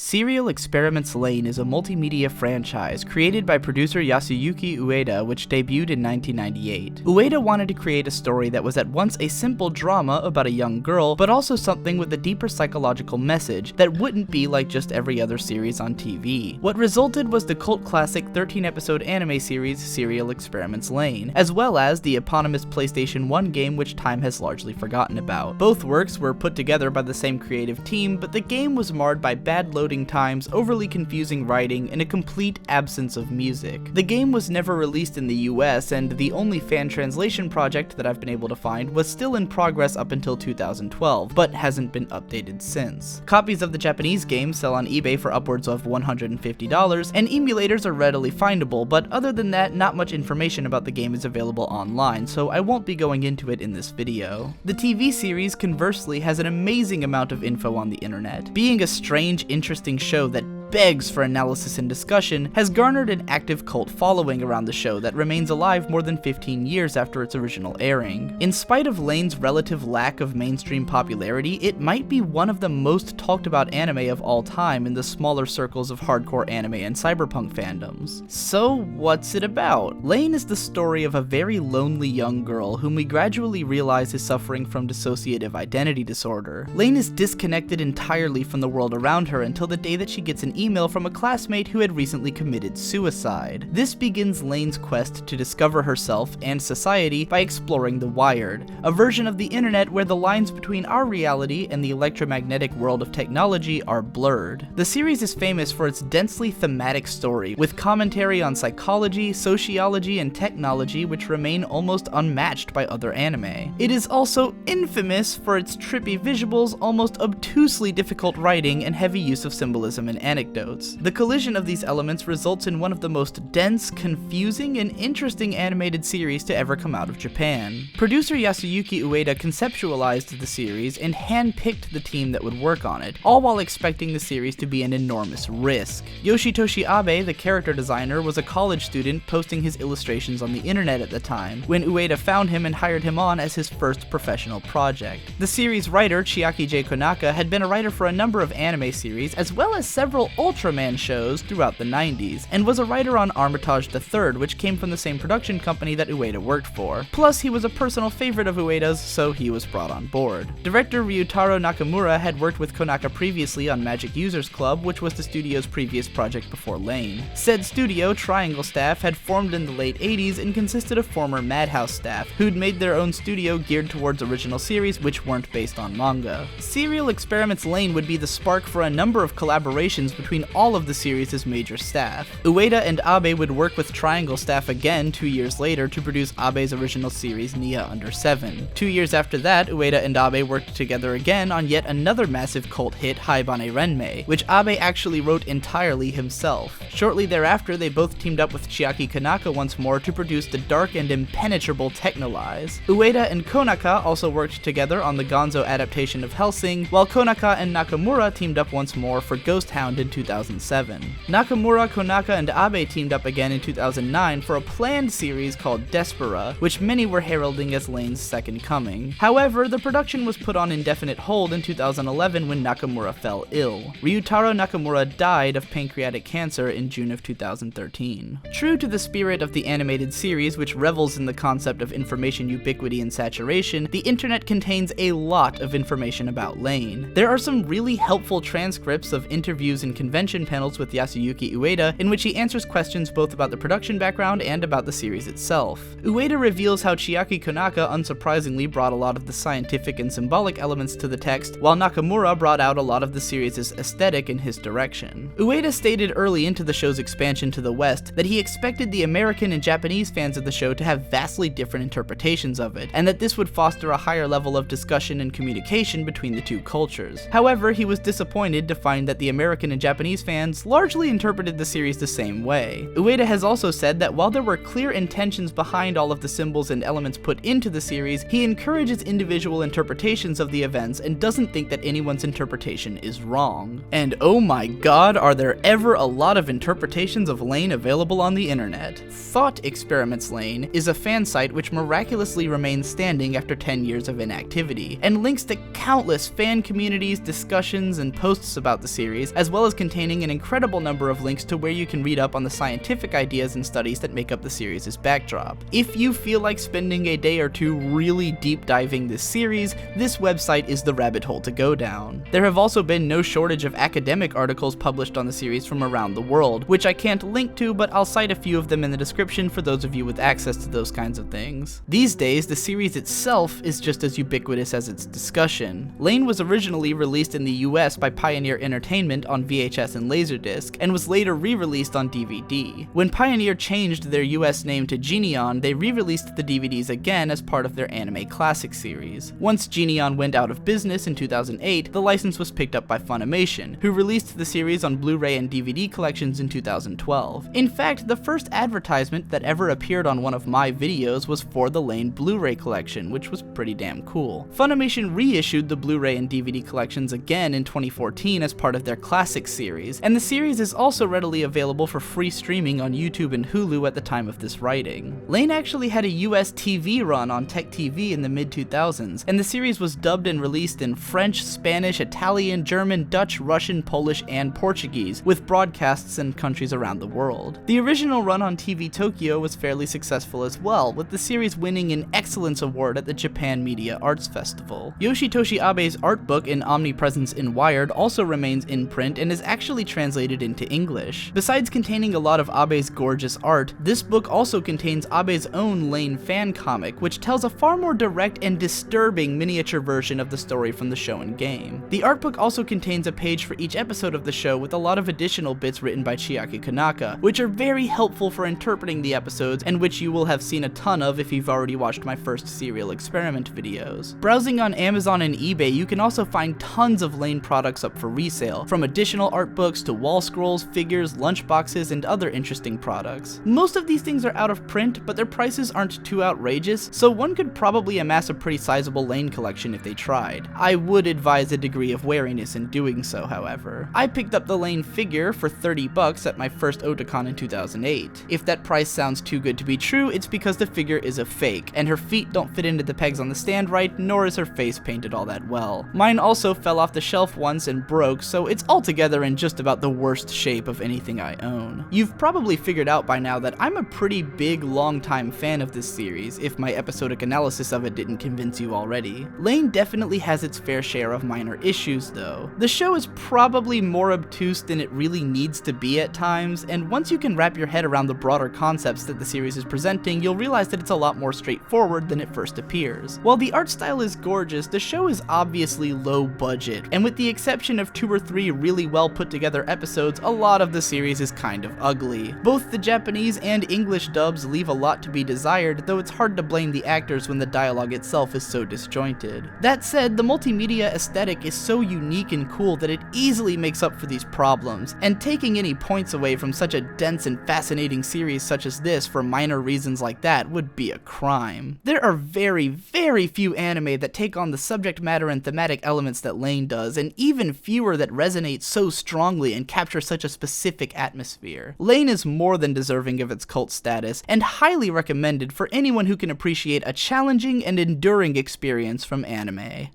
Serial Experiments Lain is a multimedia franchise created by producer Yasuyuki Ueda, which debuted in 1998. Ueda wanted to create a story that was at once a simple drama about a young girl, but also something with a deeper psychological message that wouldn't be like just every other series on TV. What resulted was the cult classic 13-episode anime series Serial Experiments Lain, as well as the eponymous PlayStation 1 game which time has largely forgotten about. Both works were put together by the same creative team, but the game was marred by bad loading times, overly confusing writing, and a complete absence of music. The game was never released in the US, and the only fan translation project that I've been able to find was still in progress up until 2012, but hasn't been updated since. Copies of the Japanese game sell on eBay for upwards of $150, and emulators are readily findable, but other than that, not much information about the game is available online, so I won't be going into it in this video. The TV series, conversely, has an amazing amount of info on the internet. Being a strange, interesting show that begs for analysis and discussion, has garnered an active cult following around the show that remains alive more than 15 years after its original airing. In spite of Lain's relative lack of mainstream popularity, it might be one of the most talked about anime of all time in the smaller circles of hardcore anime and cyberpunk fandoms. So what's it about? Lain is the story of a very lonely young girl whom we gradually realize is suffering from dissociative identity disorder. Lain is disconnected entirely from the world around her until the day that she gets an email from a classmate who had recently committed suicide. This begins Lain's quest to discover herself and society by exploring the Wired, a version of the internet where the lines between our reality and the electromagnetic world of technology are blurred. The series is famous for its densely thematic story, with commentary on psychology, sociology, and technology which remain almost unmatched by other anime. It is also infamous for its trippy visuals, almost obtusely difficult writing, and heavy use of symbolism and anecdotes. The collision of these elements results in one of the most dense, confusing, and interesting animated series to ever come out of Japan. Producer Yasuyuki Ueda conceptualized the series and hand-picked the team that would work on it, all while expecting the series to be an enormous risk. Yoshitoshi Abe, the character designer, was a college student posting his illustrations on the internet at the time, when Ueda found him and hired him on as his first professional project. The series writer, Chiaki J. Konaka, had been a writer for a number of anime series, as well as several Ultraman shows throughout the 90s, and was a writer on Armitage III, which came from the same production company that Ueda worked for. Plus, he was a personal favorite of Ueda's, so he was brought on board. Director Ryutaro Nakamura had worked with Konaka previously on Magic Users Club, which was the studio's previous project before Lain. Said studio, Triangle Staff, had formed in the late 80s and consisted of former Madhouse staff, who'd made their own studio geared towards original series which weren't based on manga. Serial Experiments Lain would be the spark for a number of collaborations between all of the series' major staff. Ueda and Abe would work with Triangle staff again 2 years later to produce Abe's original series Nia Under 7. 2 years after that, Ueda and Abe worked together again on yet another massive cult hit, Haibane Renmei, which Abe actually wrote entirely himself. Shortly thereafter, they both teamed up with Chiaki Konaka once more to produce the dark and impenetrable Technolize. Ueda and Konaka also worked together on the Gonzo adaptation of Hellsing, while Konaka and Nakamura teamed up once more for Ghost Hound in 2007. Nakamura, Konaka, and Abe teamed up again in 2009 for a planned series called Despera, which many were heralding as Lain's second coming. However, the production was put on indefinite hold in 2011 when Nakamura fell ill. Ryutaro Nakamura died of pancreatic cancer in June of 2013. True to the spirit of the animated series, which revels in the concept of information ubiquity and saturation, the internet contains a lot of information about Lain. There are some really helpful transcripts of interviews and convention panels with Yasuyuki Ueda, in which he answers questions both about the production background and about the series itself. Ueda reveals how Chiaki Konaka unsurprisingly brought a lot of the scientific and symbolic elements to the text, while Nakamura brought out a lot of the series' aesthetic in his direction. Ueda stated early into the show's expansion to the West that he expected the American and Japanese fans of the show to have vastly different interpretations of it, and that this would foster a higher level of discussion and communication between the two cultures. However, he was disappointed to find that the American and Japanese fans largely interpreted the series the same way. Ueda has also said that while there were clear intentions behind all of the symbols and elements put into the series, he encourages individual interpretations of the events and doesn't think that anyone's interpretation is wrong. And oh my god, are there ever a lot of interpretations of Lain available on the internet. Thought Experiments Lain is a fan site which miraculously remains standing after 10 years of inactivity, and links to countless fan communities, discussions, and posts about the series, as well as containing an incredible number of links to where you can read up on the scientific ideas and studies that make up the series' backdrop. If you feel like spending a day or two really deep diving this series, this website is the rabbit hole to go down. There have also been no shortage of academic articles published on the series from around the world, which I can't link to, but I'll cite a few of them in the description for those of you with access to those kinds of things. These days, the series itself is just as ubiquitous as its discussion. Lain was originally released in the US by Pioneer Entertainment on VHS and Laserdisc, and was later re-released on DVD. When Pioneer changed their US name to Geneon, they re-released the DVDs again as part of their anime classic series. Once Geneon went out of business in 2008, the license was picked up by Funimation, who released the series on Blu-ray and DVD collections in 2012. In fact, the first advertisement that ever appeared on one of my videos was for the Lain Blu-ray collection, which was pretty damn cool. Funimation reissued the Blu-ray and DVD collections again in 2014 as part of their classic series, and the series is also readily available for free streaming on YouTube and Hulu at the time of this writing. Lain actually had a US TV run on Tech TV in the mid-2000s, and the series was dubbed and released in French, Spanish, Italian, German, Dutch, Russian, Polish, and Portuguese, with broadcasts in countries around the world. The original run on TV Tokyo was fairly successful as well, with the series winning an Excellence Award at the Japan Media Arts Festival. Yoshitoshi Abe's art book in Omnipresence in Wired also remains in print and is actually translated into English. Besides containing a lot of Abe's gorgeous art, this book also contains Abe's own Lain fan comic, which tells a far more direct and disturbing miniature version of the story from the show and game. The art book also contains a page for each episode of the show with a lot of additional bits written by Chiaki Kanaka, which are very helpful for interpreting the episodes and which you will have seen a ton of if you've already watched my first serial experiment videos. Browsing on Amazon and eBay, you can also find tons of Lain products up for resale, from additional art books to wall scrolls, figures, lunchboxes, and other interesting products. Most of these things are out of print, but their prices aren't too outrageous, so one could probably amass a pretty sizable Lain collection if they tried. I would advise a degree of wariness in doing so, however. I picked up the Lain figure for $30 at my first Otakon in 2008. If that price sounds too good to be true, it's because the figure is a fake, and her feet don't fit into the pegs on the stand right, nor is her face painted all that well. Mine also fell off the shelf once and broke, so it's altogether in just about the worst shape of anything I own. You've probably figured out by now that I'm a pretty big, long-time fan of this series, if my episodic analysis of it didn't convince you already. Lain definitely has its fair share of minor issues, though. The show is probably more obtuse than it really needs to be at times, and once you can wrap your head around the broader concepts that the series is presenting, you'll realize that it's a lot more straightforward than it first appears. While the art style is gorgeous, the show is obviously low budget, and with the exception of 2 or 3 really well put together episodes, a lot of the series is kind of ugly. Both the Japanese and English dubs leave a lot to be desired, though it's hard to blame the actors when the dialogue itself is so disjointed. That said, the multimedia aesthetic is so unique and cool that it easily makes up for these problems, and taking any points away from such a dense and fascinating series such as this for minor reasons like that would be a crime. There are very, very few anime that take on the subject matter and thematic elements that Lain does, and even fewer that resonate so strongly and capture such a specific atmosphere. Lain is more than deserving of its cult status, and highly recommended for anyone who can appreciate a challenging and enduring experience from anime.